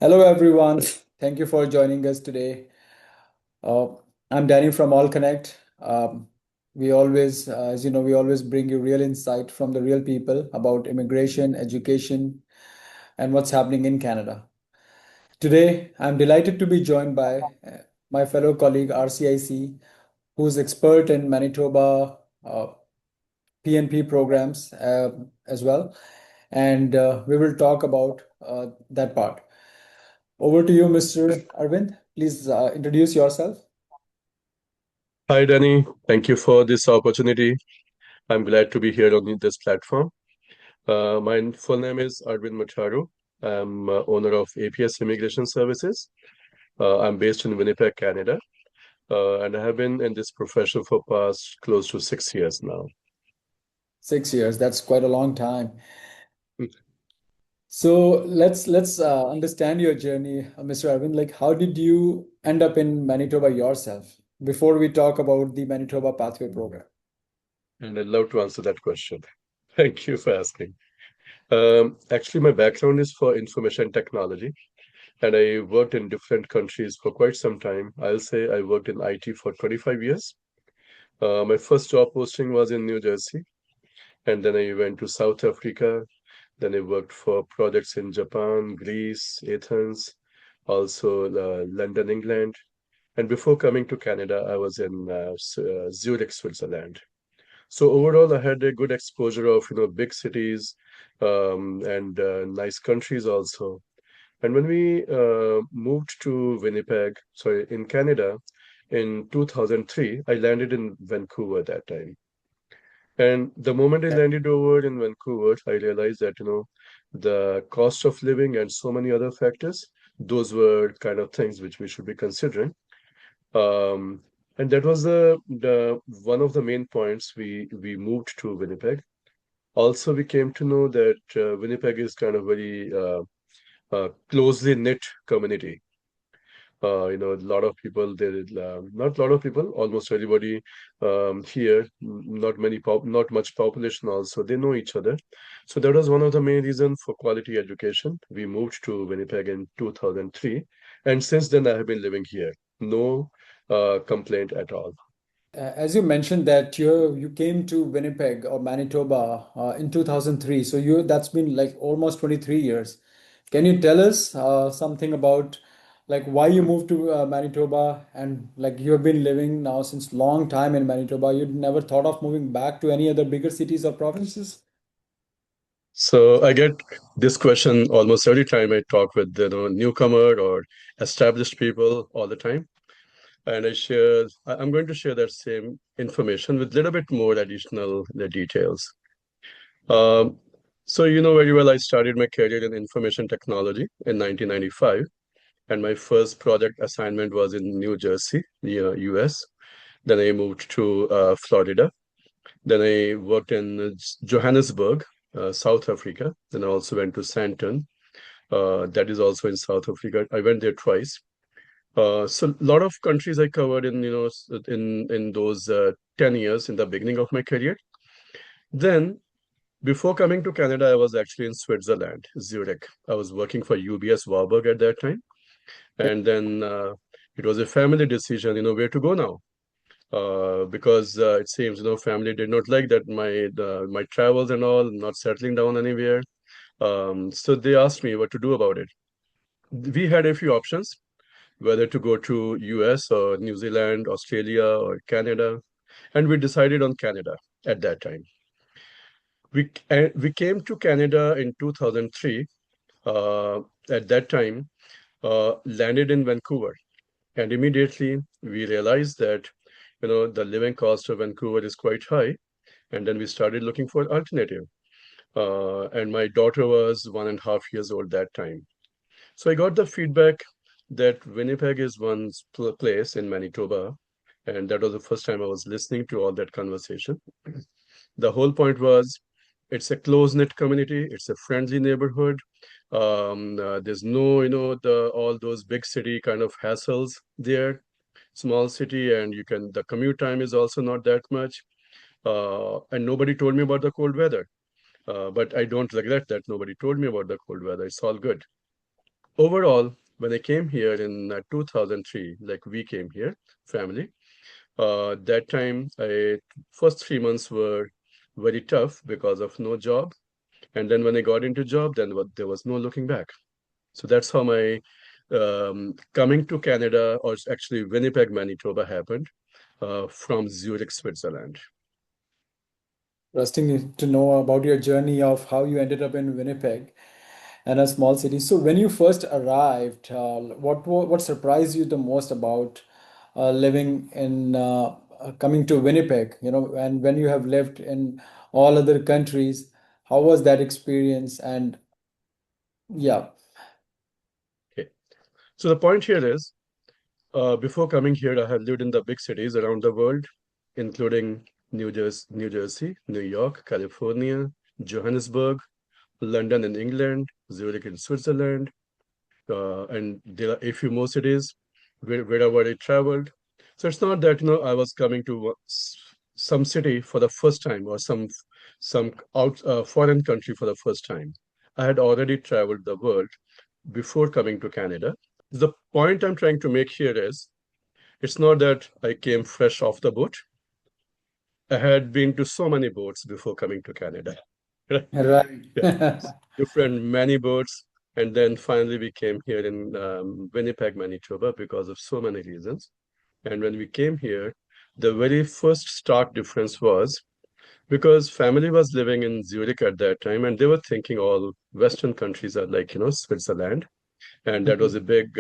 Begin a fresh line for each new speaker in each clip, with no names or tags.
Hello, everyone. Thank you for joining us today. Uh, I'm Danny from All Connect. We always, as you know, we always bring you real insight from the real people about immigration, education, and what's happening in Canada. Today, I'm delighted to be joined by my fellow colleague RCIC, who's expert in Manitoba PNP programs as well, and we will talk about that part. Over to you, Mr. Arvind. Please introduce yourself.
Hi, Danny. Thank you for this opportunity. I'm glad to be here on this platform. My full name is Arvind Matharu. I'm owner of APS Immigration Services. I'm based in Winnipeg, Canada, and I have been in this profession for past close to 6 years now.
6 years. That's quite a long time. So let's understand your journey, Mr. Arvind. Like, how did you end up in Manitoba yourself? Before we talk about the Manitoba Pathway Program.
And I'd love to answer that question. Thank you for asking. Actually, my background is for information technology, and I worked in different countries for quite some time. I'll say I worked in IT for 25 years. My first job posting was in New Jersey, and then I went to South Africa. Then I worked for projects in Japan, Greece, Athens, also London, England. And before coming to Canada, I was in Zurich, Switzerland. So overall, I had a good exposure of big cities and nice countries also. And when we moved to Winnipeg, sorry, in Canada in 2003, I landed in Vancouver that time. And the moment I landed over in Vancouver, I realized that, the cost of living and so many other factors, those were kind of things which we should be considering. Um, and that was the one of the main points we moved to Winnipeg. Also, we came to know that Winnipeg is kind of very closely knit community. A lot of people there, not a lot of people, almost everybody here, not much population also, they know each other. So that was one of the main reasons for quality education. We moved to Winnipeg in 2003, and since then I have been living here. No complaint at all.
As you mentioned that you came to Winnipeg or Manitoba in 2003, so you that's been like almost 23 years. Can you tell us something about like why you moved to Manitoba and like you have been living now since long time in Manitoba? You'd never thought of moving back to any other bigger cities or provinces?
So I get this question almost every time I talk with newcomer or established people all the time. And I'm going to share that same information with a little bit more additional details. Um, so you know very well, I started my career in information technology in 1995, and my first project assignment was in New Jersey, the US. Then I moved to Florida. Then I worked in Johannesburg, South Africa. Then I also went to Sandton, that is also in South Africa. I went there twice. So a lot of countries I covered in in those 10 years in the beginning of my career. Then before coming to Canada, I was actually in Switzerland, Zurich. I was working for UBS Warburg at that time, and then it was a family decision, where to go now. Because it seems, family did not like that my travels and all, not settling down anywhere. So they asked me what to do about it. We had a few options, whether to go to US or New Zealand, Australia or Canada, and we decided on Canada at that time. We came to Canada in 2003. At that time, landed in Vancouver, and immediately we realized that the living cost of Vancouver is quite high, and then we started looking for alternative. And my daughter was 1.5 years old that time. So I got the feedback that Winnipeg is one place in Manitoba, and that was the first time I was listening to all that conversation. The whole point was it's a close-knit community, it's a friendly neighborhood. There's no, the all those big city kind of hassles there. Small city, and the commute time is also not that much. And nobody told me about the cold weather. But I don't regret that nobody told me about the cold weather. It's all good. overall, when I came here in 2003, like we came here, family, that time, first 3 months were very tough because of no job. And then when I got into job, then there was no looking back. So that's how my coming to Canada, or actually Winnipeg, Manitoba, happened from Zurich, Switzerland.
Interesting to know about your journey of how you ended up in Winnipeg and a small city. So when you first arrived, what surprised you the most about living in coming to Winnipeg? You know, and when you have lived in all other countries, how was that experience? And yeah,
Okay. So the point here is, before coming here, I had lived in the big cities around the world, including New Jersey, New York, California, Johannesburg, London in England, Zurich in Switzerland, and there are a few more cities wherever I traveled. So it's not that I was coming to some city for the first time, or some out foreign country for the first time. I had already traveled the world before coming to Canada. The point I'm trying to make here is, it's not that I came fresh off the boat. I had been to so many boats before coming to Canada. Right?
right.
Yeah. Different many boats. And then finally we came here in Winnipeg, Manitoba, because of so many reasons. And when we came here, the very first stark difference was because family was living in Zurich at that time, and they were thinking all Western countries are like, Switzerland. And that was a big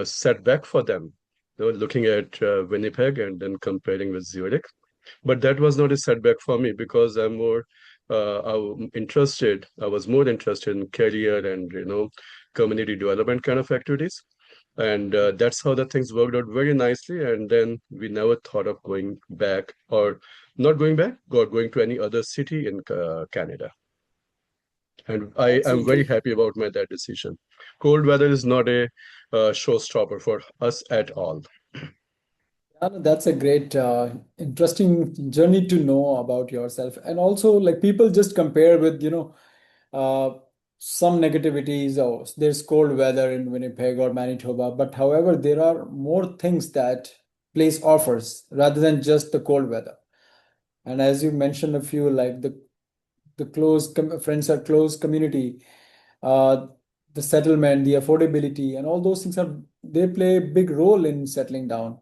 setback for them, looking at Winnipeg and then comparing with Zurich. But that was not a setback for me, because I was more interested in career and community development kind of activities. And that's how the things worked out very nicely. And then we never thought of going back, or not going back, or going to any other city in Canada. And I
That's
am very
interesting.
happy about that decision. Cold weather is not a showstopper for us at all.
Yeah, no, that's a great, interesting journey to know about yourself. And also, like people just compare with, uh, some negativities. Oh, there's cold weather in Winnipeg or Manitoba, but however, there are more things that place offers rather than just the cold weather. And as you mentioned, a few like the friends are close community, uh, the settlement, the affordability, and all those things are they play a big role in settling down,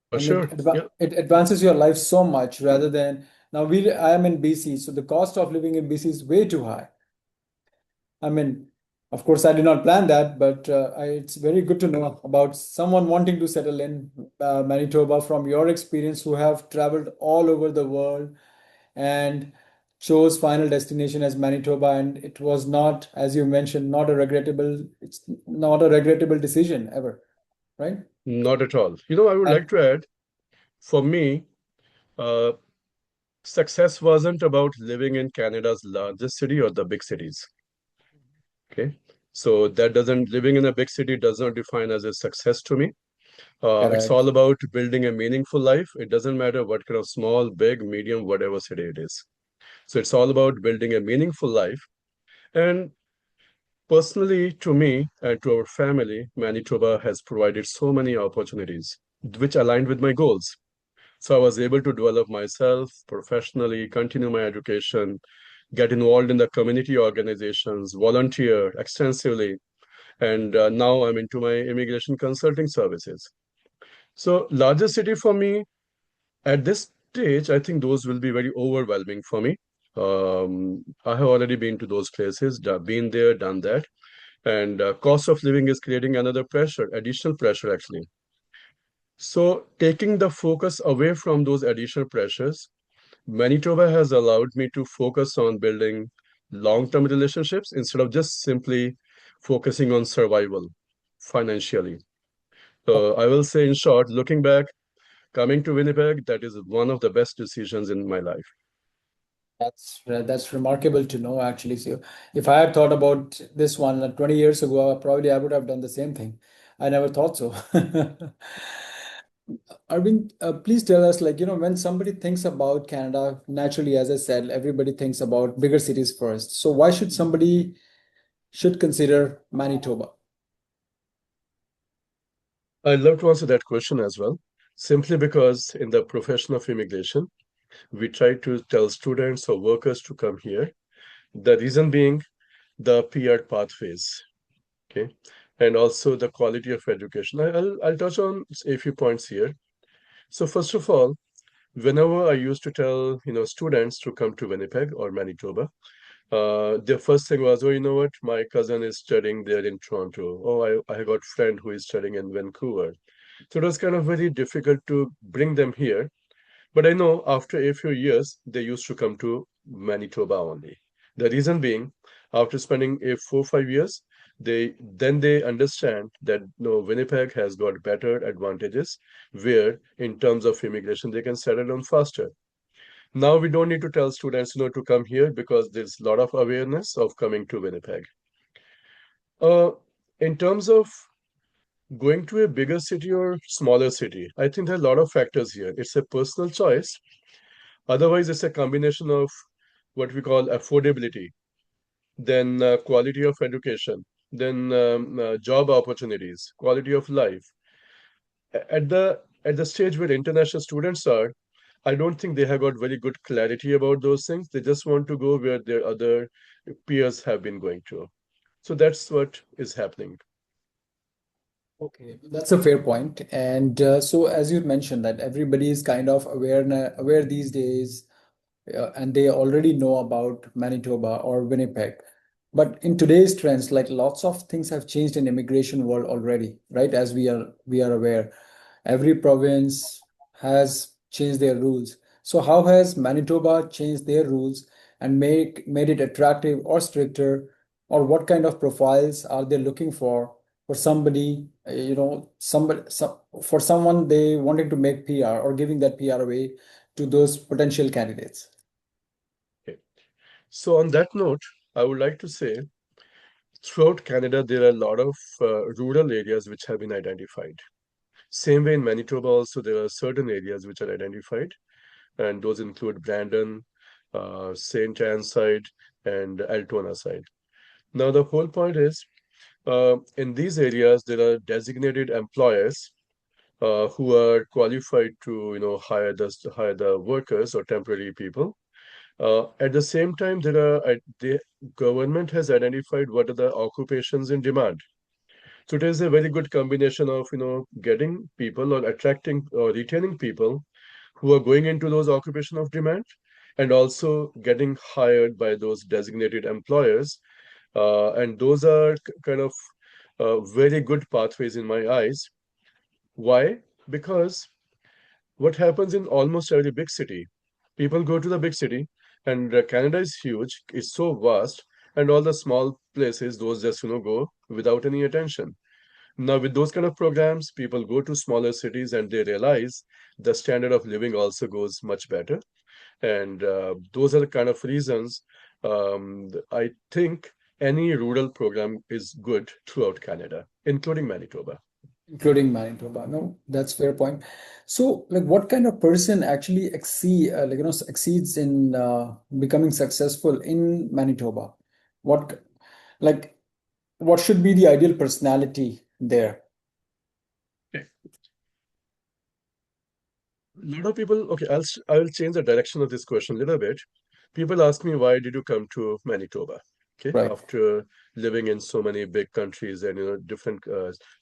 For
and
sure. Yeah.
it advances your life so much rather than now we I am in BC, so the cost of living in BC is way too high. I mean, of course, I did not plan that, but it's very good to know about someone wanting to settle in Manitoba from your experience, who have traveled all over the world and chose final destination as Manitoba. And it was not, as you mentioned, not a regrettable. It's not a regrettable decision ever, right?
Not at all. I would like
And
to add, for me, uh, success wasn't about living in Canada's largest city or the big cities. Okay. So that doesn't, living in a big city does not define as a success to me. It's all
correct.
about building a meaningful life. It doesn't matter what kind of small, big, medium, whatever city it is. So it's all about building a meaningful life. And personally, to me and to our family, Manitoba has provided so many opportunities which aligned with my goals. So I was able to develop myself professionally, continue my education, get involved in the community organizations, volunteer extensively, and now I'm into my immigration consulting services. So larger city for me at this stage, I think those will be very overwhelming for me. I have already been to those places, been there, done that, and cost of living is creating another pressure, additional pressure actually. So taking the focus away from those additional pressures, Manitoba has allowed me to focus on building long-term relationships instead of just simply focusing on survival financially. So I will say, in short, looking back, coming to Winnipeg, that is one of the best decisions in my life.
That's remarkable to know, actually. So, if I had thought about this one 20 years ago, probably I would have done the same thing. I never thought so. Arvind, please tell us, like, when somebody thinks about Canada, naturally, as I said, everybody thinks about bigger cities first. So, why should somebody should consider Manitoba?
I'd love to answer that question as well, simply because in the profession of immigration, we try to tell students or workers to come here. The reason being the PR pathways, okay, and also the quality of education. I'll touch on a few points here. So first of all, whenever I used to tell students to come to Winnipeg or Manitoba, the first thing was, oh, you know what, my cousin is studying there in Toronto. Oh, I got a friend who is studying in Vancouver. So it was kind of very difficult to bring them here. But I know after a few years, they used to come to Manitoba only. The reason being, after spending a 4 5 years, they understand that no, Winnipeg has got better advantages, where in terms of immigration they can settle down faster. Now we don't need to tell students to come here because there's a lot of awareness of coming to Winnipeg. Uh, in terms of going to a bigger city or smaller city, I think there are a lot of factors here. It's a personal choice. Otherwise, it's a combination of what we call affordability, then quality of education, then job opportunities, quality of life. At the stage where international students are, I don't think they have got very good clarity about those things. They just want to go where their other peers have been going to. So that's what is happening.
Okay, that's a fair point. And so, as you mentioned, that everybody is kind of aware these days, and they already know about Manitoba or Winnipeg. But in today's trends, like lots of things have changed in immigration world already, right? As we are aware, every province has changed their rules. So how has Manitoba changed their rules and made it attractive or stricter, or what kind of profiles are they looking for somebody, for someone they wanting to make PR or giving that PR away to those potential candidates?
Okay. So on that note, I would like to say throughout Canada, there are a lot of rural areas which have been identified. Same way in Manitoba also, there are certain areas which are identified, and those include Brandon, St. Anne side, and Altona side. Now, the whole point is, in these areas, there are designated employers who are qualified to, hire the workers or temporary people. At the same time, the government has identified what are the occupations in demand. So it is a very good combination of, getting people or attracting or retaining people who are going into those occupation of demand, and also getting hired by those designated employers. And those are kind of very good pathways in my eyes. Why? Because what happens in almost every big city, people go to the big city, and Canada is huge, it's so vast, and all the small places, those just, go without any attention. Now, with those kind of programs, people go to smaller cities and they realize the standard of living also goes much better. And those are the kind of reasons I think any rural program is good throughout Canada, including Manitoba.
Including Manitoba. No, that's fair point. So, like, what kind of person actually succeeds in becoming successful in Manitoba? What, like, what should be the ideal personality there?
Okay. A lot of people, okay, I will change the direction of this question a little bit. People ask me, why did you come to Manitoba? Okay,
Right.
after living in so many big countries and different,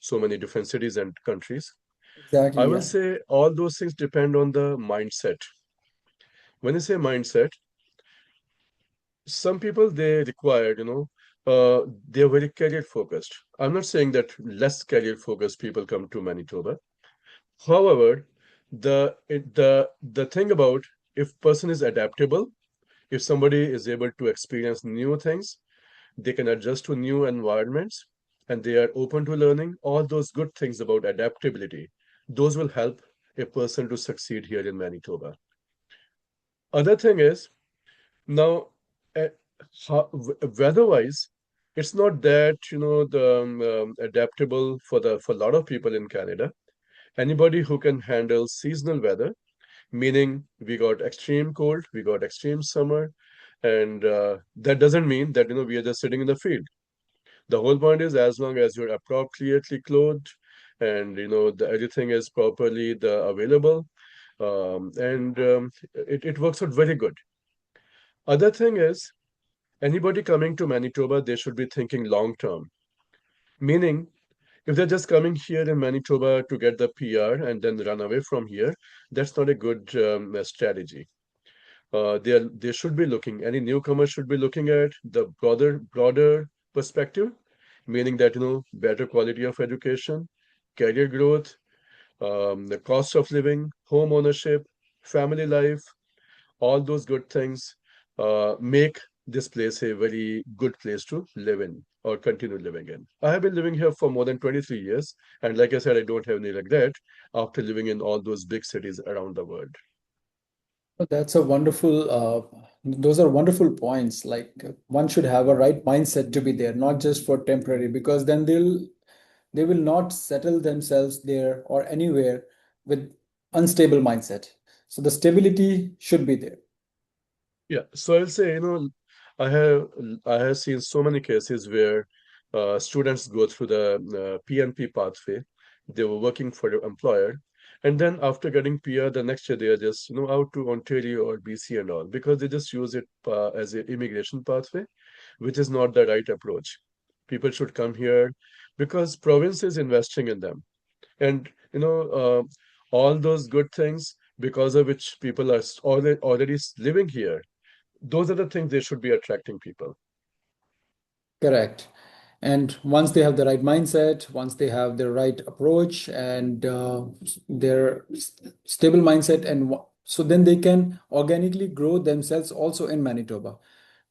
so many different cities and countries. I
Exactly.
will
Yeah.
say all those things depend on the mindset. When you say mindset, some people they require, they are very career focused. I'm not saying that less career focused people come to Manitoba. However, the thing about, if person is adaptable, if somebody is able to experience new things, they can adjust to new environments, and they are open to learning, all those good things about adaptability, those will help a person to succeed here in Manitoba. Other thing is, now, uh, weather-wise, it's not that the adaptable for a lot of people in Canada. Anybody who can handle seasonal weather, meaning we got extreme cold, we got extreme summer, and that doesn't mean that we are just sitting in the field. The whole point is as long as you're appropriately clothed and everything is properly available, and it works out very good. Other thing is anybody coming to Manitoba, they should be thinking long term. Meaning, if they're just coming here in Manitoba to get the PR and then run away from here, that's not a good strategy. They should be looking, any newcomer should be looking at the broader perspective, meaning that, better quality of education, career growth, the cost of living, home ownership, family life, all those good things make this place a very good place to live in or continue living in. I have been living here for more than 23 years, and like I said, I don't have any regret after living in all those big cities around the world.
That's a wonderful, those are wonderful points. Like one should have a right mindset to be there, not just for temporary, because then they will not settle themselves there or anywhere with unstable mindset. So the stability should be there.
Yeah, so I'll say, I have I have seen so many cases where students go through the PNP pathway. They were working for their employer, and then after getting PR, the next year they are just out to Ontario or BC and all because they just use it as an immigration pathway, which is not the right approach. People should come here because province is investing in them, and all those good things because of which people are already living here, those are the things they should be attracting people.
Correct. And once they have the right mindset, once they have the right approach and their stable mindset, so then they can organically grow themselves also in Manitoba.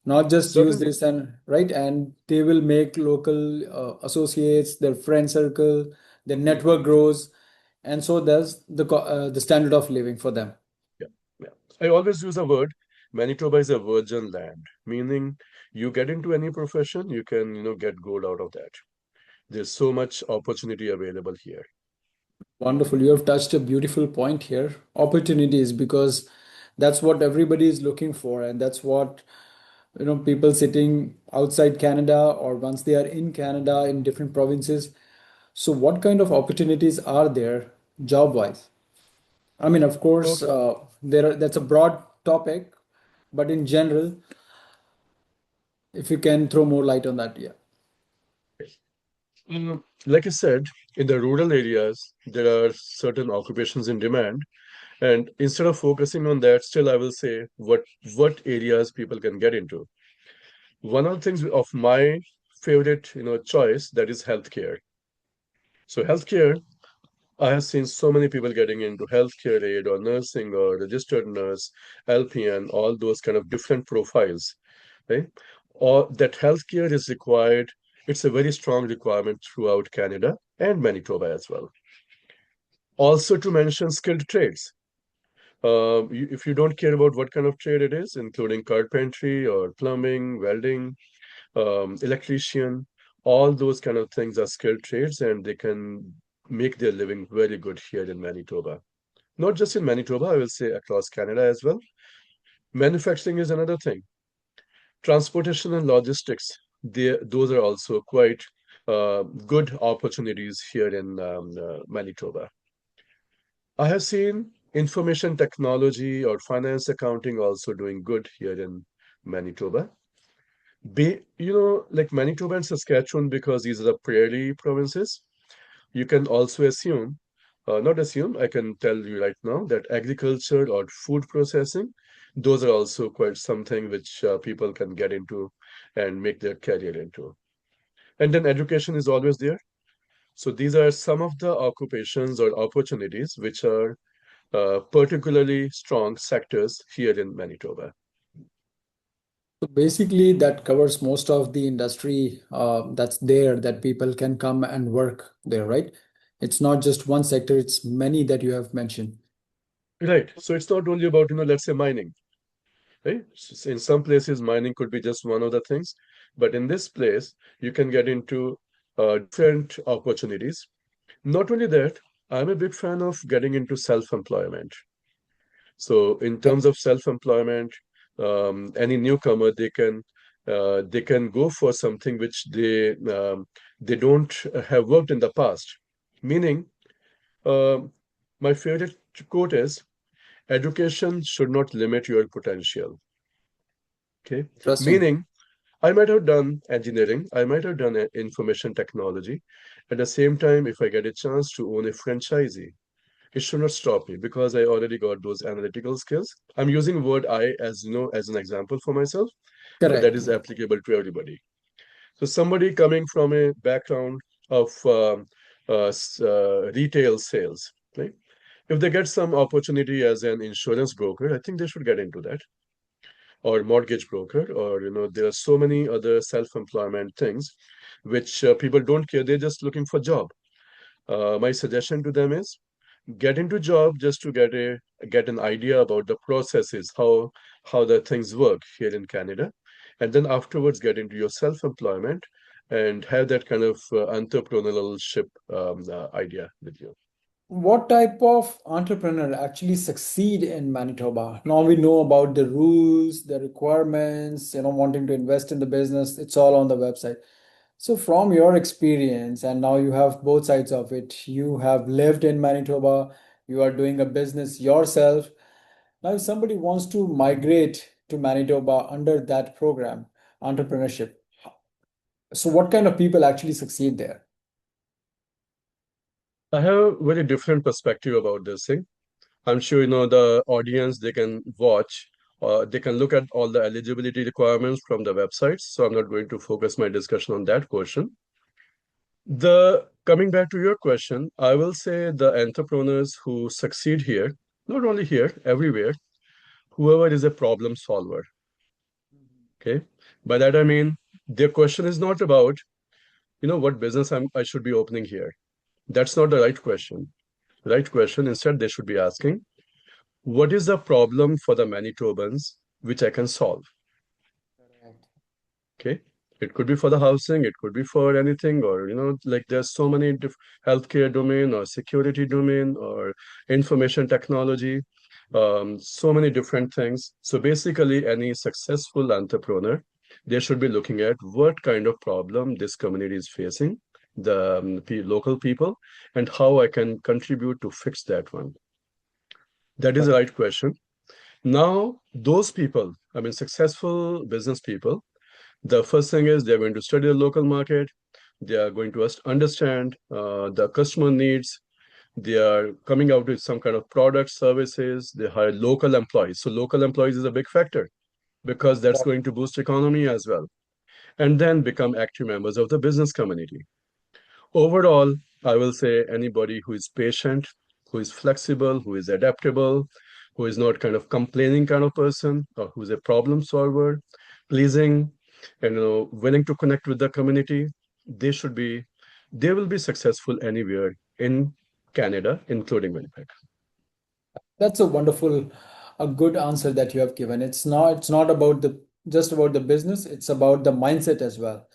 Not just use
Certainly.
this and right, and they will make local associates, their friend circle, their network
Mhm.
grows, and so does the standard of living for them.
Yeah, yeah. I always use a word. Manitoba is a virgin land, meaning you get into any profession, you can, get gold out of that. There's so much opportunity available here.
Wonderful. You have touched a beautiful point here. Opportunities, because that's what everybody is looking for, and that's what people sitting outside Canada or once they are in Canada in different provinces. So, what kind of opportunities are there job-wise? I mean, of course,
Okay.
that's a broad topic, but in general, if you can throw more light on that, yeah.
Like I said, in the rural areas, there are certain occupations in demand. And instead of focusing on that, still I will say what areas people can get into. One of the things of my favorite, choice, that is healthcare. So healthcare, I have seen so many people getting into healthcare aid or nursing or registered nurse, LPN, all those kind of different profiles, right? Or that healthcare is required. It's a very strong requirement throughout Canada and Manitoba as well. Also to mention skilled trades. If you don't care about what kind of trade it is, including carpentry or plumbing, welding, electrician, all those kind of things are skilled trades and they can make their living very good here in Manitoba. Not just in Manitoba, I will say across Canada as well. Manufacturing is another thing. Transportation and logistics, those are also quite good opportunities here in Manitoba. I have seen information technology or finance accounting also doing good here in Manitoba. Like Manitoba and Saskatchewan, because these are the prairie provinces, you can also assume, not assume, I can tell you right now that agriculture or food processing, those are also quite something which people can get into and make their career into. And then education is always there. So these are some of the occupations or opportunities which are particularly strong sectors here in Manitoba.
So basically, that covers most of the industry that's there that people can come and work there, right? It's not just one sector, it's many that you have mentioned.
Right. So it's not only about, let's say mining, right? In some places, mining could be just one of the things, but in this place, you can get into different opportunities. Not only that, I'm a big fan of getting into self-employment. So in terms of self-employment, any newcomer, they can They can go for something which they don't have worked in the past. Meaning, uh, my favorite quote is, education should not limit your potential. Okay.
Interesting.
Meaning, I might have done engineering, I might have done information technology. At the same time, if I get a chance to own a franchisee, it should not stop me because I already got those analytical skills. I'm using word I as as an example for myself, but that
Correct.
is applicable to everybody. So somebody coming from a background of retail sales, right? If they get some opportunity as an insurance broker, I think they should get into that, or mortgage broker, or there are so many other self-employment things which people don't care. They're just looking for job. My suggestion to them is get into job just to get an idea about the processes, how the things work here in Canada, and then afterwards get into your self-employment and have that kind of entrepreneurship idea with you.
What type of entrepreneur actually succeed in Manitoba? Now we know about the rules, the requirements, wanting to invest in the business. It's all on the website. So from your experience, and now you have both sides of it, you have lived in Manitoba, you are doing a business yourself. Now, if somebody wants to migrate to Manitoba under that program, entrepreneurship, so what kind of people actually succeed there?
I have a very different perspective about this thing. I'm sure the audience, they can watch, they can look at all the eligibility requirements from the websites. So I'm not going to focus my discussion on that question. The coming back to your question, I will say the entrepreneurs who succeed here, not only here, everywhere, whoever is a problem solver. Okay. By that I mean their question is not about, what business I should be opening here. That's not the right question. Right question. Instead, they should be asking, what is the problem for the Manitobans which I can solve?
Correct.
Okay. It could be for the housing, it could be for anything, or like there's so many healthcare domain or security domain or information technology, so many different things. So basically, any successful entrepreneur, they should be looking at what kind of problem this community is facing, the local people, and how I can contribute to fix that one. That is the right question. Now, those people, I mean, successful business people, the first thing is they're going to study the local market. They are going to understand the customer needs. They are coming out with some kind of product services. They hire local employees. So local employees is a big factor because that's going to boost economy as well. And then become active members of the business community. Overall, I will say anybody who is patient, who is flexible, who is adaptable, who is not kind of complaining kind of person, or who's a problem solver, pleasing, and willing to connect with the community, they should be, they will be successful anywhere in Canada, including Winnipeg.
That's a wonderful, a good answer that you have given. It's not about the just about the business, it's about the mindset as well.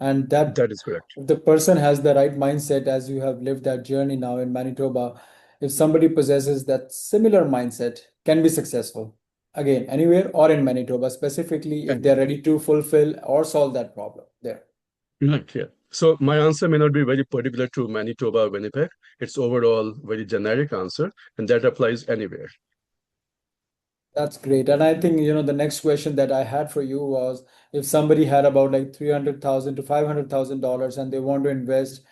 And that
That is correct.
if the person has the right mindset, as you have lived that journey now in Manitoba, if somebody possesses that similar mindset, can be successful. Again, anywhere or in Manitoba, specifically if they're
Anywhere.
ready to fulfill or solve that problem there.
Right, yeah. So my answer may not be very particular to Manitoba or Winnipeg. It's overall very generic answer, and that applies anywhere.
That's great. And I think, the next question that I had for you was if somebody had about like 300,000 to $500,000 and they want to invest,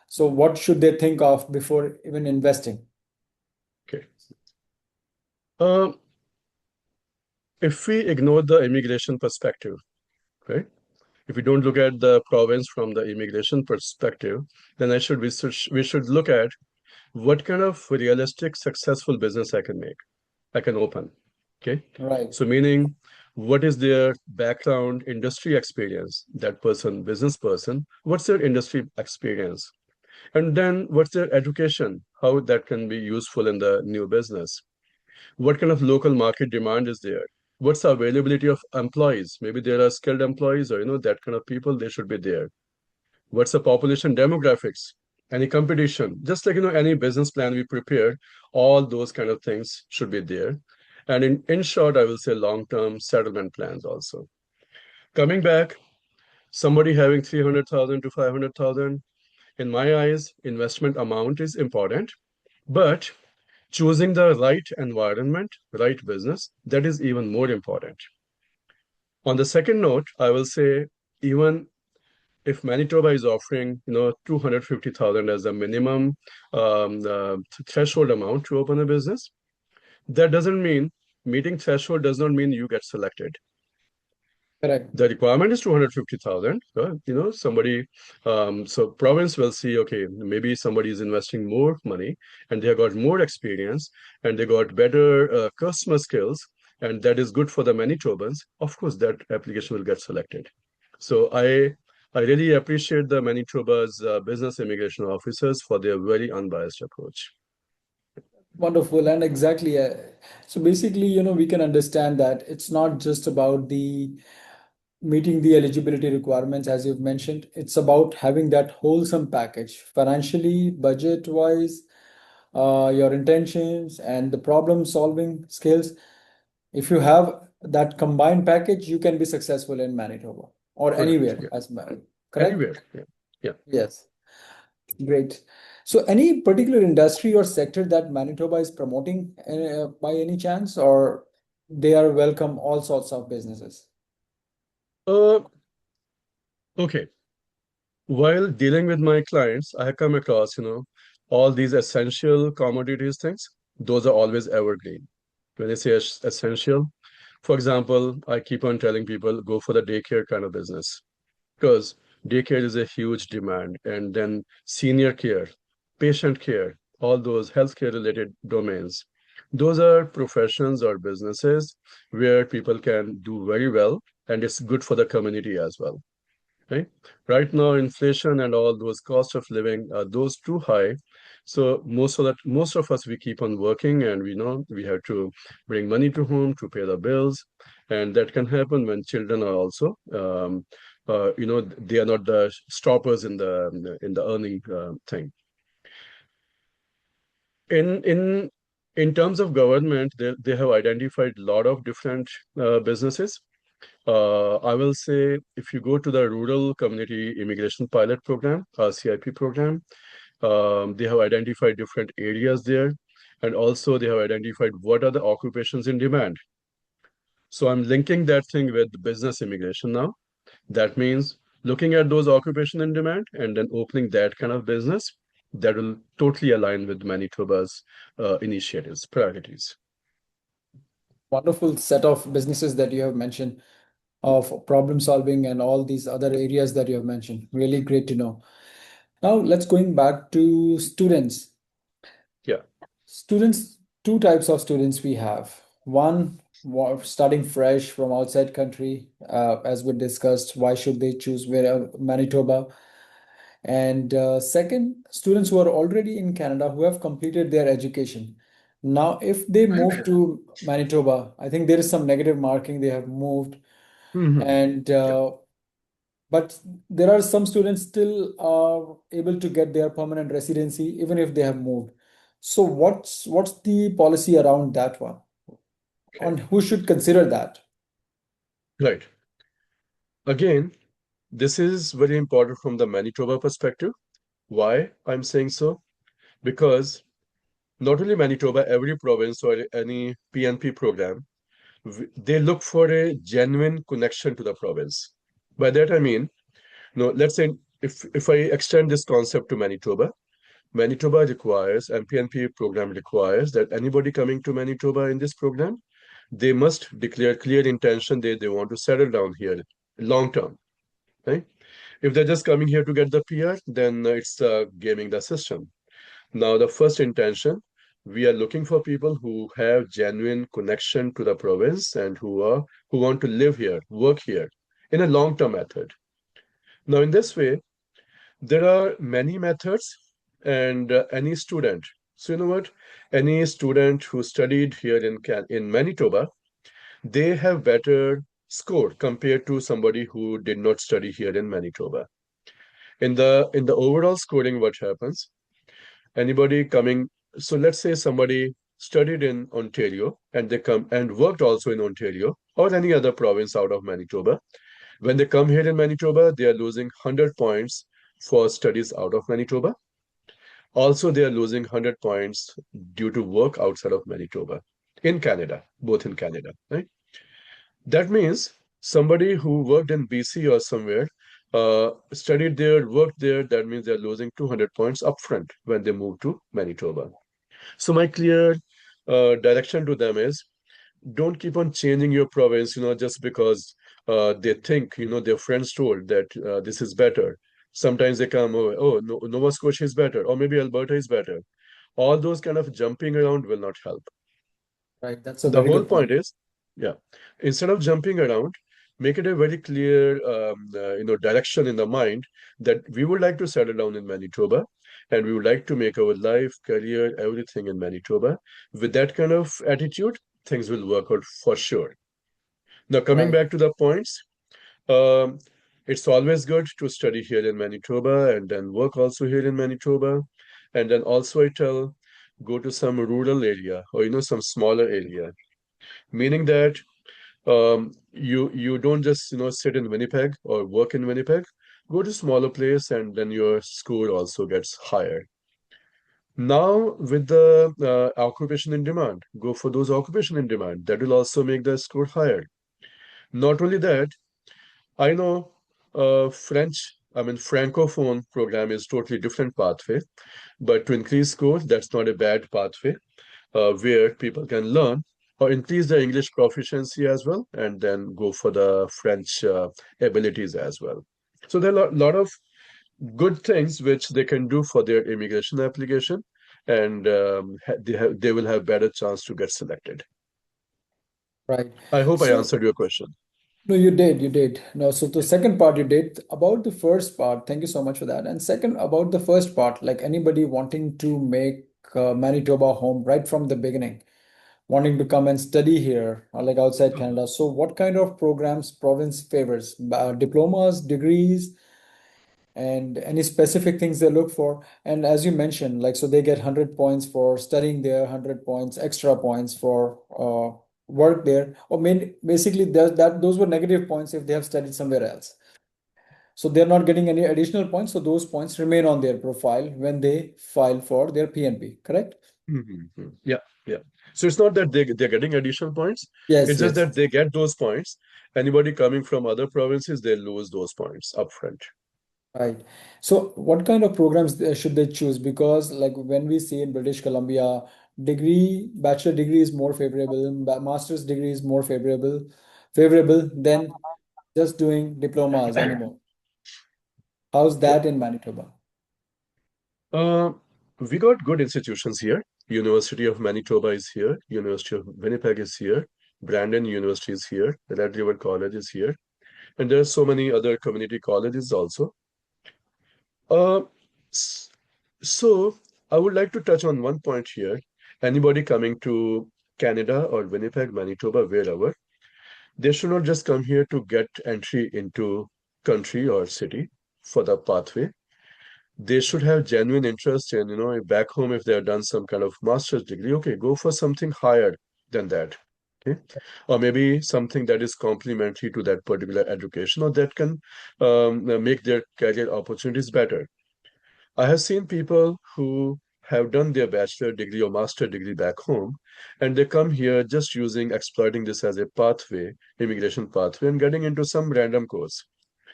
so what should they think of before even investing?
Okay. Uh, if we ignore the immigration perspective, right? If we don't look at the province from the immigration perspective, then we should look at what kind of realistic successful business I can open. Okay.
Right.
So meaning what is their background industry experience, that person, business person, what's their industry experience? And then what's their education, how that can be useful in the new business? What kind of local market demand is there? What's the availability of employees? Maybe there are skilled employees or that kind of people, they should be there. What's the population demographics? Any competition? Just like any business plan we prepare, all those kind of things should be there. And in short, I will say long-term settlement plans also. Coming back, somebody having 300,000 to 500,000, in my eyes, investment amount is important, but choosing the right environment, right business, that is even more important. On the second note, I will say, even if Manitoba is offering, 250,000 as a minimum threshold amount to open a business, that doesn't mean meeting threshold does not mean you get selected.
Correct.
The requirement is 250,000. Somebody, so province will see, okay, maybe somebody is investing more money and they have got more experience and they got better customer skills, and that is good for the Manitobans. Of course, that application will get selected. So I really appreciate the Manitoba's business immigration officers for their very unbiased approach.
Wonderful. And exactly. So basically, we can understand that it's not just about the meeting the eligibility requirements, as you've mentioned. It's about having that wholesome package, financially, budget-wise, your intentions, and the problem-solving skills. If you have that combined package, you can be successful in Manitoba or
Correct.
anywhere
Yeah.
as well. Correct?
Anywhere. Yeah. Yeah.
Yes. Great. So any particular industry or sector that Manitoba is promoting by any chance, or they are welcome all sorts of businesses?
Uh, okay. While dealing with my clients, I have come across, all these essential commodities things. Those are always evergreen. When I say essential, for example, I keep on telling people go for the daycare kind of business because daycare is a huge demand. And then senior care, patient care, all those healthcare related domains. Those are professions or businesses where people can do very well, and it's good for the community as well. Right? Right now, inflation and all those cost of living are those too high. So most of us, we keep on working, and we know we have to bring money to home to pay the bills, and that can happen when children are also, they are not the stoppers in the earning thing. In terms of government, they have identified a lot of different businesses. I will say if you go to the Rural Community Immigration Pilot Program, RCIP program, they have identified different areas there, and also they have identified what are the occupations in demand. So I'm linking that thing with business immigration now. That means looking at those occupation in demand and then opening that kind of business that will totally align with Manitoba's initiatives, priorities.
Wonderful set of businesses that you have mentioned of problem solving and all these other areas that you have mentioned. Really great to know. Now let's going back to students.
Yeah.
Students, two types of students we have. One, starting fresh from outside country, as we discussed, why should they choose where Manitoba? And second, students who are already in Canada who have completed their education. Now, if they move to Manitoba, I think there is some negative marking they have moved,
Hmm.
and
Yeah.
but there are some students still are able to get their permanent residency even if they have moved. So what's the policy around that one?
Okay.
On who should consider that?
Right. Again, this is very important from the Manitoba perspective. Why I'm saying so? Because not only Manitoba, every province or any PNP program, they look for a genuine connection to the province. By that I mean, let's say if I extend this concept to Manitoba, Manitoba requires, MPNP program requires that anybody coming to Manitoba in this program, they must declare clear intention they want to settle down here long term. Right? If they're just coming here to get the PR, then it's gaming the system. Now, the first intention, we are looking for people who have genuine connection to the province and who want to live here, work here in a long-term method. Now, in this way, there are many methods, and any student. So you know what? Any student who studied here in Manitoba, they have better score compared to somebody who did not study here in Manitoba. In the overall scoring, what happens? Anybody coming, so let's say somebody studied in Ontario and they come and worked also in Ontario or any other province out of Manitoba. When they come here in Manitoba, they are losing 100 points for studies out of Manitoba. Also, they are losing 100 points due to work outside of Manitoba in Canada, both in Canada, right? That means somebody who worked in BC or somewhere, studied there, worked there, that means they're losing 200 points upfront when they move to Manitoba. So my clear direction to them is don't keep on changing your province, just because they think, their friends told that this is better. Sometimes they come, oh, no, Nova Scotia is better, or maybe Alberta is better. All those kind of jumping around will not help.
Right. That's a
The
very
whole
good
point
point.
is, yeah, instead of jumping around, make it a very clear, direction in the mind that we would like to settle down in Manitoba, and we would like to make our life, career, everything in Manitoba. With that kind of attitude, things will work out for sure. Now, coming
Right.
back to the points, um, it's always good to study here in Manitoba and then work also here in Manitoba. And then also I tell, go to some rural area or some smaller area, meaning that you don't just sit in Winnipeg or work in Winnipeg. Go to smaller place and then your score also gets higher. Now with the occupation in demand, go for those occupation in demand. That will also make the score higher. Not only that, I know Francophone program is totally different pathway, but to increase score, that's not a bad pathway where people can learn or increase their English proficiency as well, and then go for the French abilities as well. So there are a lot of good things which they can do for their immigration application, and they will have better chance to get selected.
Right.
I hope I
So
answered your question.
no, you did, you did. No, so the second part you did about the first part. Thank you so much for that. And second, about the first part, like anybody wanting to make Manitoba home right from the beginning, wanting to come and study here, or like outside
Mhm.
Canada. So, what kind of programs province favors? Diplomas, degrees, and any specific things they look for? And as you mentioned, like so they get 100 points for studying there, 100 points, extra points for work there, or basically that those were negative points if they have studied somewhere else. So they're not getting any additional points, so those points remain on their profile when they file for their PNP, correct?
Yeah, yeah. So it's not that they're getting additional points.
Yes,
It's just
yes.
that they get those points. Anybody coming from other provinces, they lose those points upfront.
Right. So what kind of programs should they choose? Because like when we see in British Columbia, bachelor degree is more favorable, master's degree is more favorable than just doing diplomas anymore. How's
Yeah.
that in Manitoba?
Uh, we got good institutions here. University of Manitoba is here. University of Winnipeg is here. Brandon University is here. Red River College is here. And there are so many other community colleges also. Uh, s- so I would like to touch on one point here. Anybody coming to Canada or Winnipeg, Manitoba, wherever, they should not just come here to get entry into country or city for the pathway. They should have genuine interest in, back home if they have done some kind of master's degree, okay, go for something higher than that. Okay. Or maybe something that is complementary to that particular education or that can make their career opportunities better. I have seen people who have done their bachelor degree or master degree back home, and they come here just exploiting this as a pathway, immigration pathway, and getting into some random course,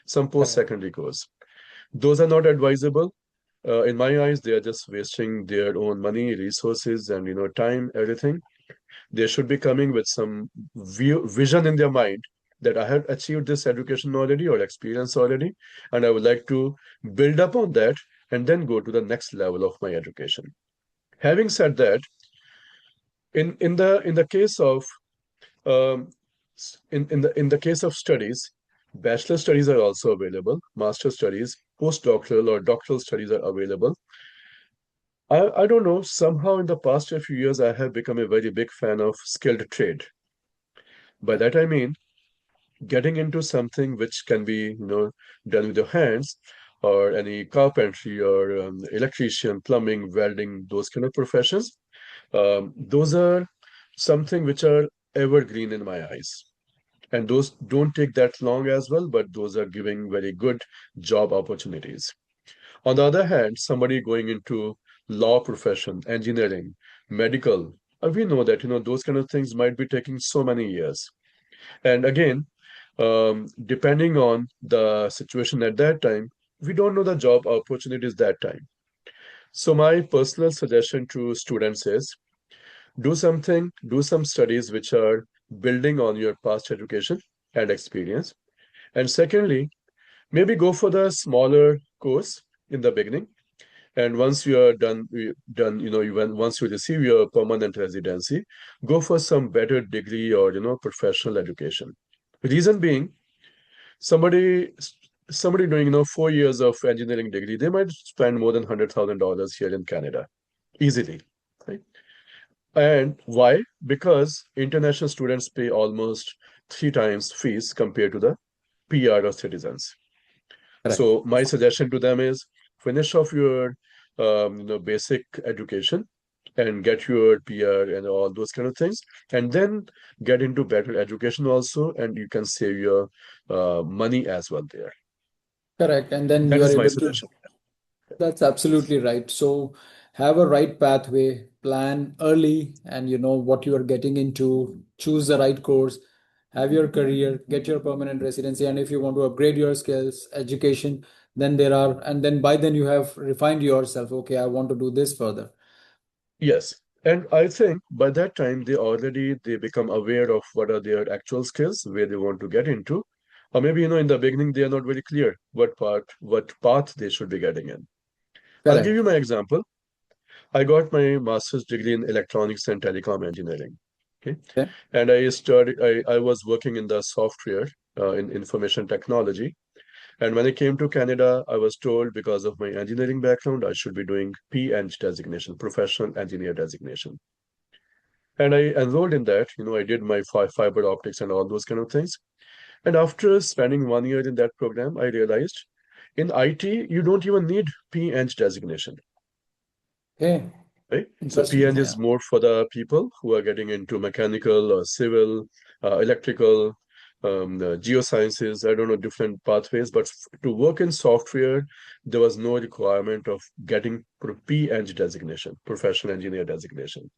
some
Correct.
post-secondary course. Those are not advisable. In my eyes, they are just wasting their own money, resources, and time, everything. They should be coming with some vision in their mind that I have achieved this education already or experience already, and I would like to build up on that and then go to the next level of my education. Having said that, in the case of um, in the case of studies, bachelor studies are also available, master studies, postdoctoral or doctoral studies are available. I don't know, somehow in the past few years, I have become a very big fan of skilled trade. By that I mean getting into something which can be, done with your hands, or any carpentry or electrician, plumbing, welding, those kind of professions. Those are something which are evergreen in my eyes. And those don't take that long as well, but those are giving very good job opportunities. On the other hand, somebody going into law profession, engineering, medical, we know that those kind of things might be taking so many years. And again, depending on the situation at that time, we don't know the job opportunities that time. So my personal suggestion to students is do some studies which are building on your past education and experience. And secondly, maybe go for the smaller course in the beginning. And once you are done, once you receive your permanent residency, go for some better degree or professional education. Reason being, somebody somebody doing 4 years of engineering degree, they might spend more than $100,000 here in Canada easily, right? And why? Because international students pay almost 3 times fees compared to the PR or citizens.
Correct.
So my suggestion to them is finish off your basic education and get your PR and all those kind of things, and then get into better education also, and you can save your money as well there.
Correct. And then
That
you are
is my
able to.
suggestion.
That's absolutely right. So have a right pathway, plan early, and you know what you are getting into, choose the right course, have your career, get your permanent residency, and if you want to upgrade your skills, education, then there are, and then by then you have refined yourself. Okay, I want to do this further.
Yes. And I think by that time they become aware of what are their actual skills, where they want to get into. Or maybe, in the beginning they are not very clear what path they should be getting in. I'll give
Correct.
you my example. I got my master's degree in electronics and telecom engineering. Okay.
Okay.
And I was working in the software in information technology. And when I came to Canada, I was told because of my engineering background, I should be doing PEng designation, professional engineer designation. And I enrolled in that. I did my fiber optics and all those kind of things. And after spending 1 year in that program, I realized in IT, you don't even need PEng designation.
Okay.
Right? So
Interesting.
PN
Yeah.
is more for the people who are getting into mechanical or civil, electrical, geosciences, I don't know, different pathways. But to work in software, there was no requirement of getting PEng designation, professional engineer designation.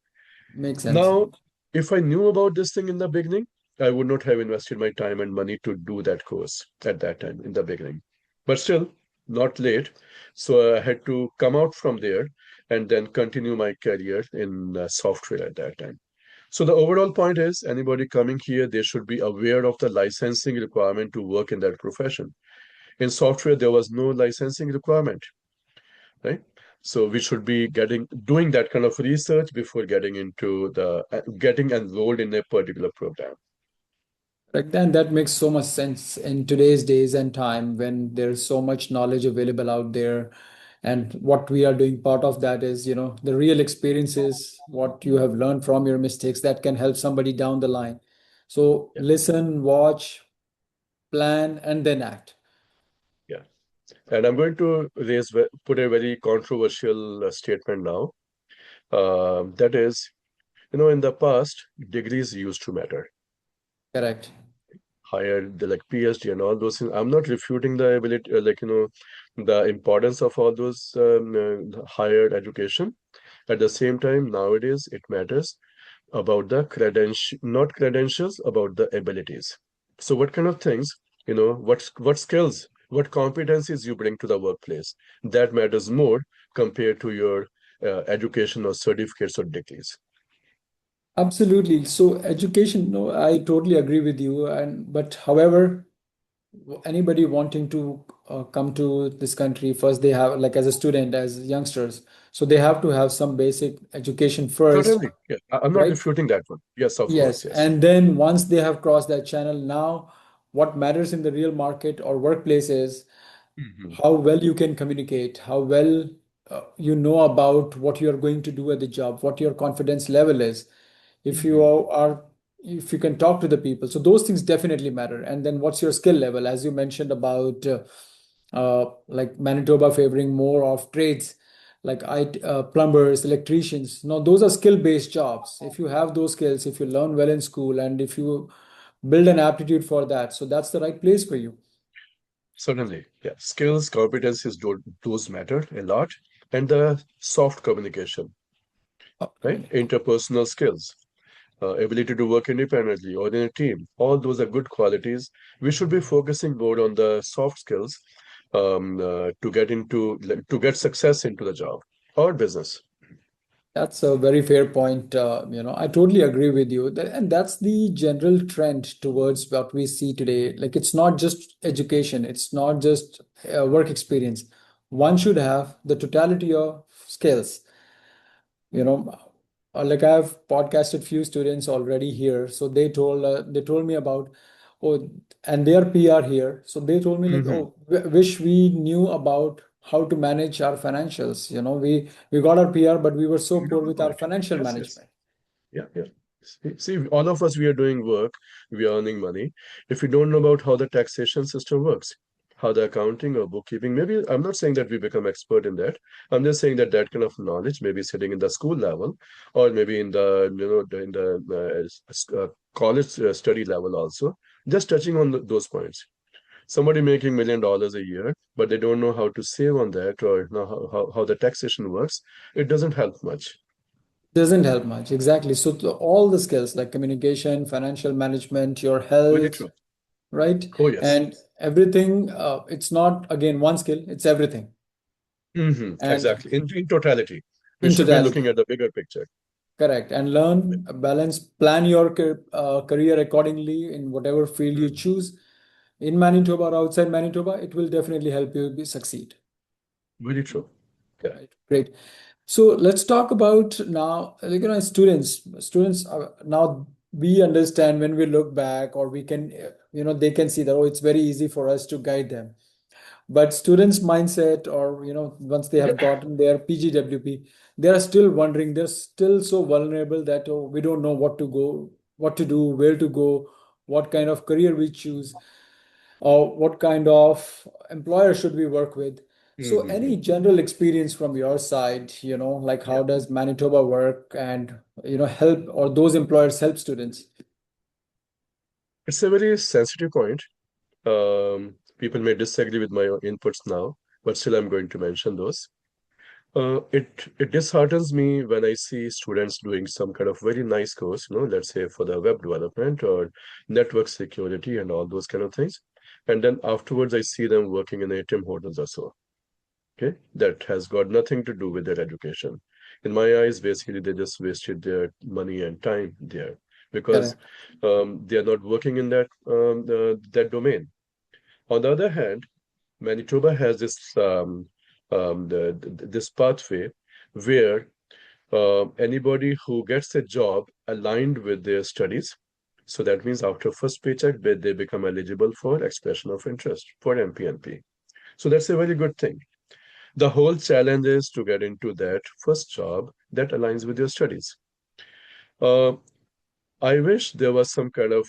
Makes sense.
Now, if I knew about this thing in the beginning, I would not have invested my time and money to do that course at that time in the beginning. But still, not late. So I had to come out from there and then continue my career in software at that time. So the overall point is anybody coming here, they should be aware of the licensing requirement to work in that profession. In software, there was no licensing requirement, right? So we should be doing that kind of research before getting enrolled in a particular program.
Correct. And that makes so much sense in today's days and time when there's so much knowledge available out there. And what we are doing, part of that is, you know, the real experiences, what you have learned from your mistakes that can help somebody down the line. So
Yeah,
listen, watch, plan, and then act.
yeah. And I'm going to put a very controversial statement now. That is, in the past, degrees used to matter.
Correct.
Higher, the like PhD and all those things. I'm not refuting the ability, the importance of all those higher education. At the same time, nowadays, it matters about the not credentials, about the abilities. So what kind of things, what skills, what competencies you bring to the workplace, that matters more compared to your education or certificates or degrees.
Absolutely. So education, no, I totally agree with you. And but however, anybody wanting to come to this country, first they have, like as a student, as youngsters, so they have to have some basic education first,
Certainly, yeah. I'm not
right?
refuting that one. Yes, of
Yes,
course, yes.
and then once they have crossed that channel, now what matters in the real market or workplace is
Mhm.
how well you can communicate, how well you know about what you are going to do at the job, what your confidence level is, if you
Mhm.
are, if you can talk to the people. So those things definitely matter. And then what's your skill level, as you mentioned about like Manitoba favoring more of trades, like plumbers, electricians. No, those are skill based jobs. If you have those skills, if you learn well in school, and if you build an aptitude for that. So that's the right place for you.
Certainly. Yeah. Skills, competencies, those matter a lot. And the soft communication, right? Interpersonal skills, ability to work independently or in a team. All those are good qualities. We should be focusing more on the soft skills to get into to get success into the job or business.
That's a very fair point. I totally agree with you. And that's the general trend towards what we see today. Like, it's not just education, it's not just work experience. One should have the totality of skills. You know, like I've podcasted few students already here, so they told me about, oh, and they are PR here, so they told me like,
Hmm.
oh, wish we knew about how to manage our financials. We got our PR, but we were so
We
poor
don't know
with
about
our
it.
financial
Yes, yes.
management.
Yeah, yeah. See, all of us, we are doing work, we are earning money. If we don't know about how the taxation system works, how the accounting or bookkeeping, maybe I'm not saying that we become expert in that. I'm just saying that that kind of knowledge, maybe sitting in the school level, or maybe in the in the college study level also, just touching on those points. Somebody making $1 million a year, but they don't know how to save on that or know how the taxation works. It doesn't help much.
Doesn't help much, exactly. So all the skills like communication, financial management, your
Very
health,
true.
right?
Oh, yes.
And everything, it's not again one skill, it's everything. And
Exactly. In totality, we
in
should be looking
totality.
at the bigger picture.
Correct. And learn, balance, plan your career accordingly in whatever field you
Mhm.
choose. In Manitoba or outside Manitoba, it will definitely help you succeed.
Very true. Yeah.
Right. Great. So let's talk about now, like, students. Students are, now we understand when we look back, or we can, they can see that, oh, it's very easy for us to guide them. But students' mindset, or once they
Yeah.
have gotten their PGWP, they are still wondering. They're still so vulnerable that, oh, we don't know what to go, what to do, where to go, what kind of career we choose, or what kind of employer should we work with. So, any
Hmm.
general experience from your side, like
Yeah.
how does Manitoba work, and help, or those employers help students?
It's a very sensitive point. People may disagree with my inputs now, but still I'm going to mention those. It disheartens me when I see students doing some kind of very nice course, let's say for the web development or network security and all those kind of things. And then afterwards, I see them working in ATM hotels or so. Okay, that has got nothing to do with their education. In my eyes, basically, they just wasted their money and time there because
Correct.
they are not working in that domain. On the other hand, Manitoba has this pathway where anybody who gets a job aligned with their studies, so that means after first paycheck, they become eligible for expression of interest for MPNP. So that's a very good thing. The whole challenge is to get into that first job that aligns with your studies. Uh, I wish there was some kind of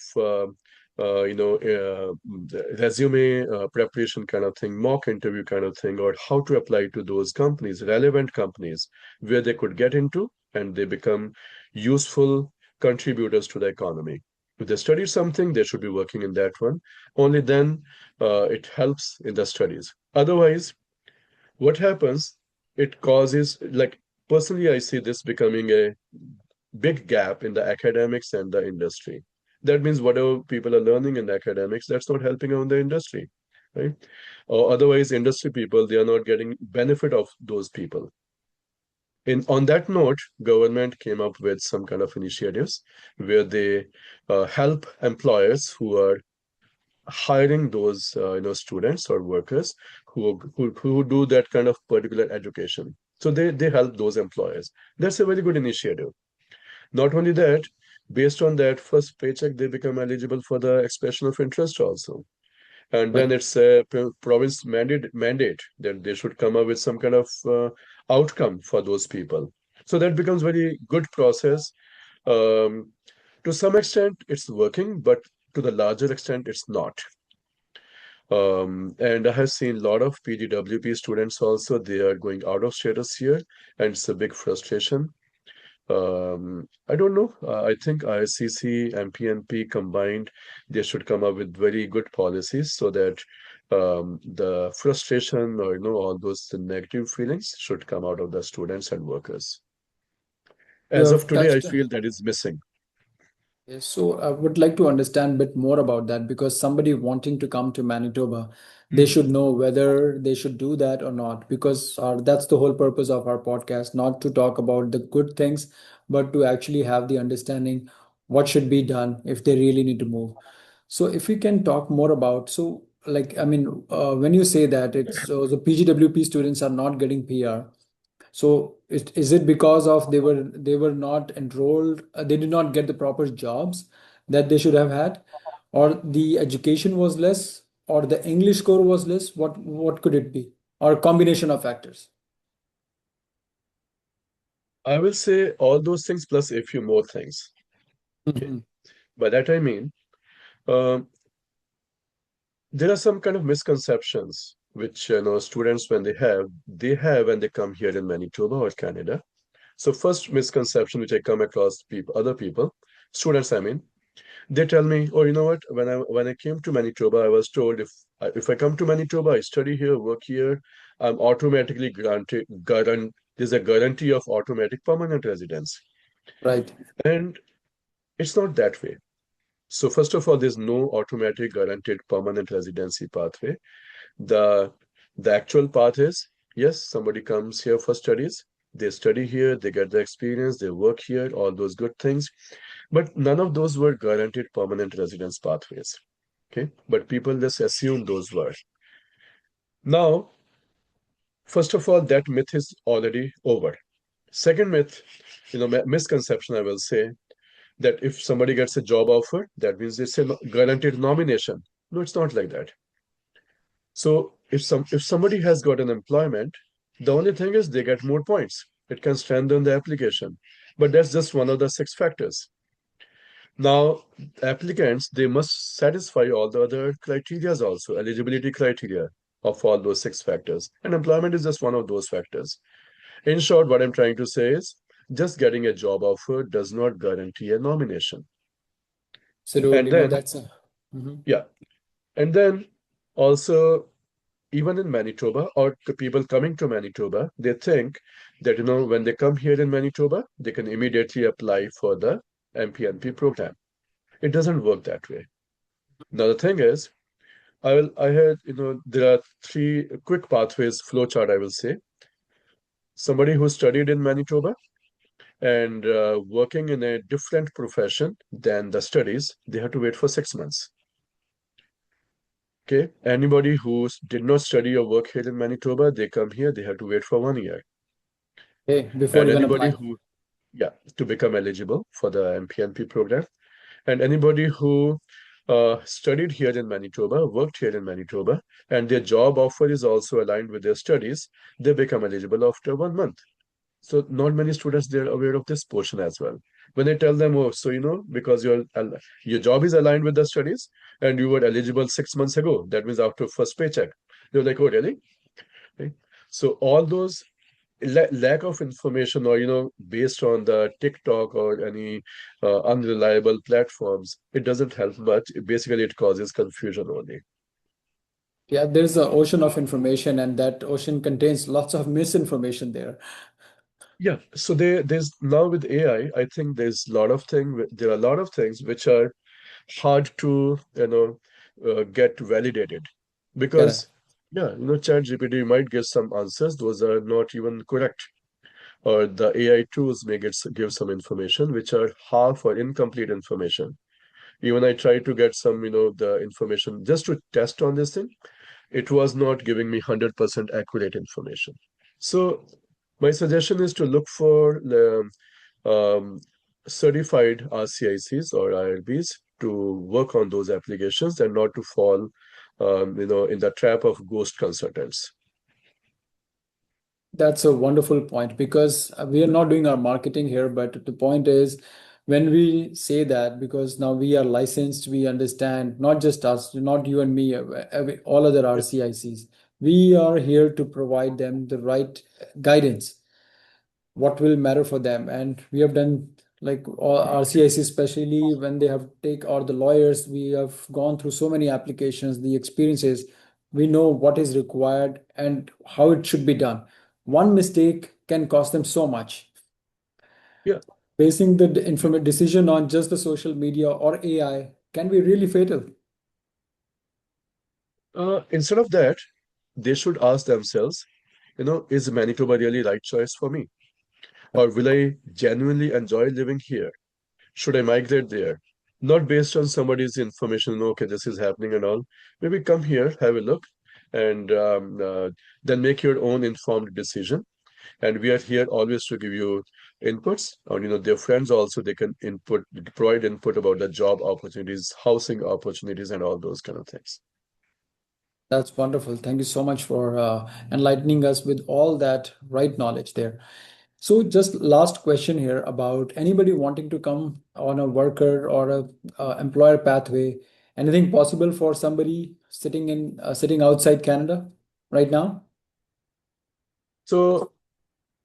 resume preparation kind of thing, mock interview kind of thing, or how to apply to those companies, relevant companies, where they could get into and they become useful contributors to the economy. If they study something, they should be working in that one. Only then it helps in the studies. Otherwise, what happens, it causes, like, personally, I see this becoming a big gap in the academics and the industry. That means whatever people are learning in academics, that's not helping out the industry, right? Or otherwise, industry people, they are not getting benefit of those people. In on that note, government came up with some kind of initiatives where they help employers who are hiring those students or workers who do that kind of particular education. So they help those employers. That's a very good initiative. Not only that, based on that first paycheck, they become eligible for the expression of interest also. And
Right.
then it's a province mandate that they should come up with some kind of outcome for those people. So that becomes very good process. Um, to some extent, it's working, but to the larger extent, it's not. And I have seen a lot of PGWP students also, they are going out of status here, and it's a big frustration. I don't know. I think ICC, MPNP combined, they should come up with very good policies so that the frustration or all those negative feelings should come out of the students and workers.
You
As of
have
today, I
touched.
feel that is missing.
Yes, so I would like to understand a bit more about that because somebody wanting to come to Manitoba, they
Hmm.
should know whether they should do that or not because that's the whole purpose of our podcast, not to talk about the good things, but to actually have the understanding what should be done if they really need to move. So if we can talk more about, so like, I mean, when you say that it's so the PGWP students are not getting PR, so is it because of they were not enrolled, they did not get the proper jobs that they should have had, or the education was less, or the English score was less? What could it be? Or a combination of factors?
I will say all those things plus a few more things. Okay.
Mhm.
By that I mean, um, there are some kind of misconceptions which students when they have when they come here in Manitoba or Canada. So first misconception which I come across other people, students I mean, they tell me, oh, you know what? When I came to Manitoba, I was told if I come to Manitoba, I study here, work here, I'm automatically there's a guarantee of automatic permanent residence,
Right.
and it's not that way. So first of all, there's no automatic guaranteed permanent residency pathway. The the actual path is, yes, somebody comes here for studies, they study here, they get the experience, they work here, all those good things. But none of those were guaranteed permanent residence pathways. Okay. But people just assume those were. Now, first of all, that myth is already over. Second myth, misconception, I will say, that if somebody gets a job offer, that means it's a guaranteed nomination. No, it's not like that. So if somebody has got an employment, the only thing is they get more points. It can strengthen the application. But that's just one of the six factors. Now, applicants, they must satisfy all the other criterias also, eligibility criteria of all those six factors. And employment is just one of those factors. In short, what I'm trying to say is just getting a job offer does not guarantee a nomination. And
Absolutely. No,
then,
that's a. Mhm.
yeah, and then also even in Manitoba or the people coming to Manitoba, they think that when they come here in Manitoba, they can immediately apply for the MPNP program. It doesn't work that way. Now the thing is, I had there are three quick pathways flowchart. I will say somebody who studied in Manitoba and working in a different profession than the studies, they have to wait for 6 months. Okay, anybody who did not study or work here in Manitoba, they come here, they have to wait for 1 year.
Okay, before
And
even
anybody
applying.
who, yeah, to become eligible for the MPNP program, and anybody who studied here in Manitoba, worked here in Manitoba, and their job offer is also aligned with their studies, they become eligible after 1 month. So not many students they're aware of this portion as well. When I tell them, oh, so because your job is aligned with the studies and you were eligible 6 months ago, that means after first paycheck, they're like, oh, really? Right? So all those lack of information or based on the TikTok or any unreliable platforms, it doesn't help much. Basically it causes confusion only.
Yeah, there's an ocean of information, and that ocean contains lots of misinformation there.
Yeah, so there's now with AI, I think there are a lot of things which are hard to get validated
Correct.
because yeah, ChatGPT might give some answers, those are not even correct, or the AI tools may give some information which are half or incomplete information. Even I tried to get some, the information just to test on this thing. It was not giving me 100% accurate information. So my suggestion is to look for the certified RCICs or IRBs to work on those applications and not to fall, in the trap of ghost consultants.
That's a wonderful point because we are not doing our marketing here, but the point is when we say that, because now we are licensed, we understand, not just us, not you and me, all other
Yeah.
RCICs, we are here to provide them the right guidance. what will matter for them. And we have done like RCIC, especially when they have take, or the lawyers, we have gone through so many applications, the experiences, we know what is required and how it should be done. One mistake can cost them so much.
Yeah.
Basing the decision on just the social media or AI can be really fatal.
Instead of that, they should ask themselves, is Manitoba really right choice for me? Or will I genuinely enjoy living here? Should I migrate there? Not based on somebody's information, okay, this is happening and all. Maybe come here, have a look, and then make your own informed decision. And we are here always to give you inputs. Or, their friends also, they can provide input about the job opportunities, housing opportunities, and all those kind of things.
That's wonderful. Thank you so much for enlightening us with all that right knowledge there. So, just last question here about anybody wanting to come on a worker or a employer pathway. Anything possible for somebody sitting outside Canada right now?
So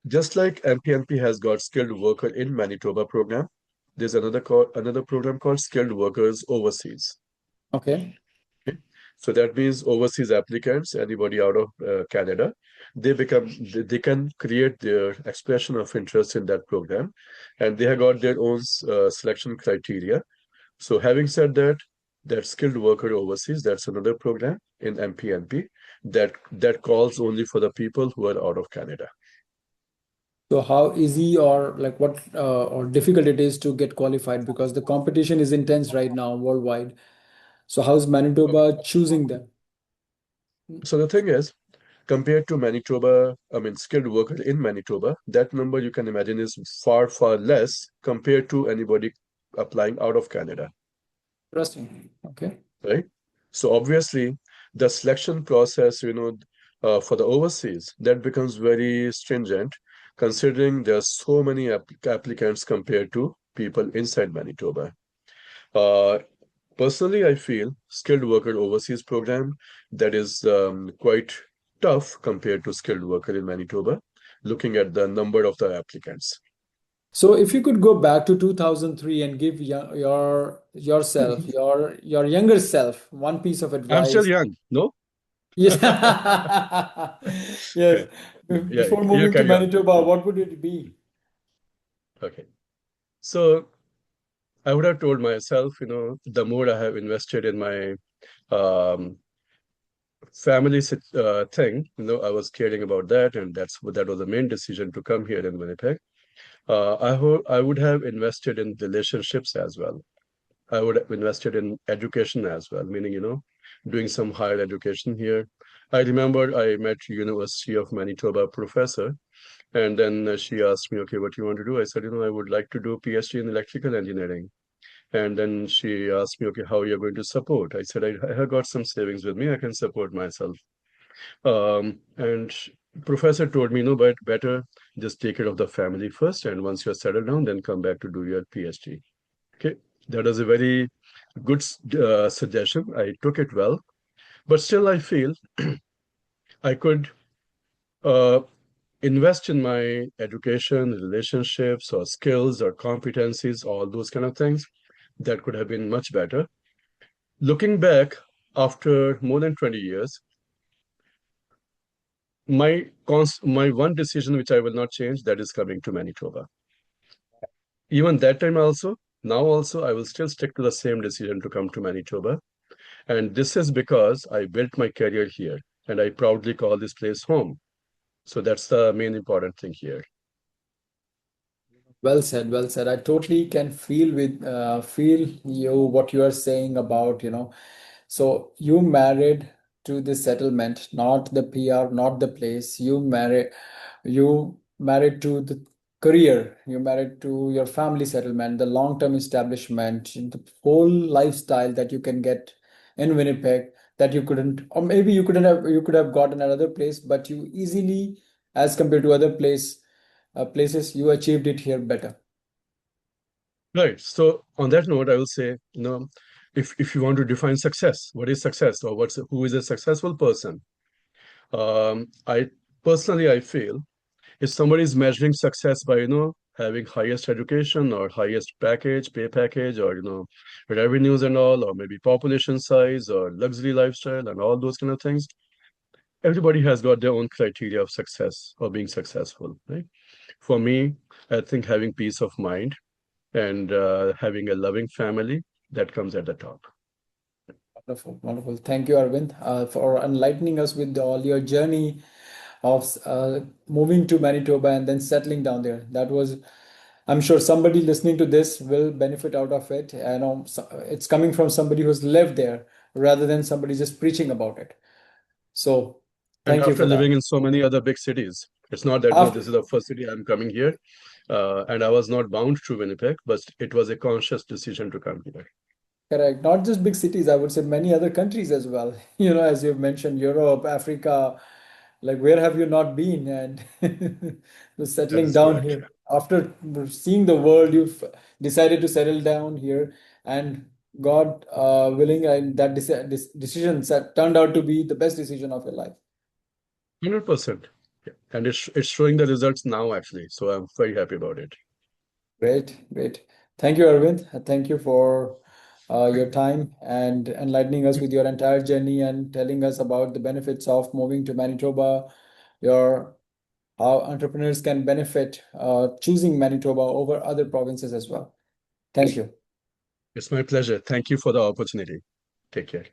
just like MPNP has got skilled worker in Manitoba program, there's another program called skilled workers overseas.
Okay.
Okay? So that means overseas applicants, anybody out of Canada, they can create their expression of interest in that program, and they have got their own selection criteria. So having said that, that skilled worker overseas, that's another program in MPNP that calls only for the people who are out of Canada.
So, how easy or like what or difficult it is to get qualified, because the competition is intense right now worldwide. So, how's Manitoba choosing them?
So the thing is, compared to Manitoba, I mean, skilled worker in Manitoba, that number you can imagine is far, far less compared to anybody applying out of Canada,
Interesting. Okay.
right? So obviously, the selection process, for the overseas, that becomes very stringent, considering there are so many applicants compared to people inside Manitoba. Uh, Personally, I feel skilled worker overseas program that is quite tough compared to skilled worker in Manitoba, looking at the number of the applicants.
So if you could go back to 2003 and give yourself, your younger self, one piece of
I'm still
advice.
young, no?
Yes. Yes.
Yeah, yeah,
Before
you
moving to
carry on.
Manitoba, what would it be?
Okay. So I would have told myself, the more I have invested in my um, family thing, I was caring about that, and that was the main decision to come here in Winnipeg. I would have invested in relationships as well. I would have invested in education as well, meaning, doing some higher education here. I remember I met University of Manitoba professor, and then she asked me, okay, what do you want to do? I said, I would like to do a PhD in electrical engineering. And then she asked me, okay, how are you going to support? I said, I have got some savings with me. I can support myself. And professor told me, no, but better just take care of the family first. And once you're settled down, then come back to do your PhD. Okay, that was a very good suggestion. I took it well, but still, I feel I could uh, invest in my education, relationships, or skills, or competencies, all those kind of things. That could have been much better. Looking back after more than 20 years, my one decision which I will not change, that is coming to Manitoba. Even that time also, now also, I will still stick to the same decision to come to Manitoba. And this is because I built my career here and I proudly call this place home. So that's the main important thing here.
Well said, well said. I totally can feel you what you are saying about, so you married to the settlement, not the PR, not the place. You married to the career. You married to your family settlement, the long-term establishment, the whole lifestyle that you can get in Winnipeg that you couldn't, or maybe you could have gotten another place, but you easily, as compared to other places, you achieved it here better.
Right. So on that note, I will say, if you want to define success, what is success or who is a successful person? I personally, I feel If somebody is measuring success by, having highest education or highest pay package, or, revenues and all, or maybe population size or luxury lifestyle and all those kind of things, everybody has got their own criteria of success or being successful, right? For me, I think having peace of mind and having a loving family, that comes at the top.
Wonderful, wonderful. Thank you, Arvind, for enlightening us with all your journey of moving to Manitoba and then settling down there. That was, I'm sure somebody listening to this will benefit out of it. I know it's coming from somebody who's lived there rather than somebody just preaching about it. So
And
thank you
after
for that.
living in so many other big cities, it's not that, no,
After,
this is the first city I'm coming here. And I was not bound to Winnipeg, but it was a conscious decision to come here.
correct. Not just big cities, I would say many other countries as well. As you've mentioned, Europe, Africa, like where have you not been? And
That
settling
is
down
correct.
here. After seeing the world, you've decided to settle down here. And God willing, and that decision turned out to be the best decision of your life.
100%. Yeah. And it's showing the results now, actually. So I'm very happy about it.
Great, great. Thank you, Arvind. Thank you for your time and enlightening us with your entire journey and telling us about the benefits of moving to Manitoba, your how entrepreneurs can benefit choosing Manitoba over other provinces as well. Thank you.
It's my pleasure. Thank you for the opportunity. Take care.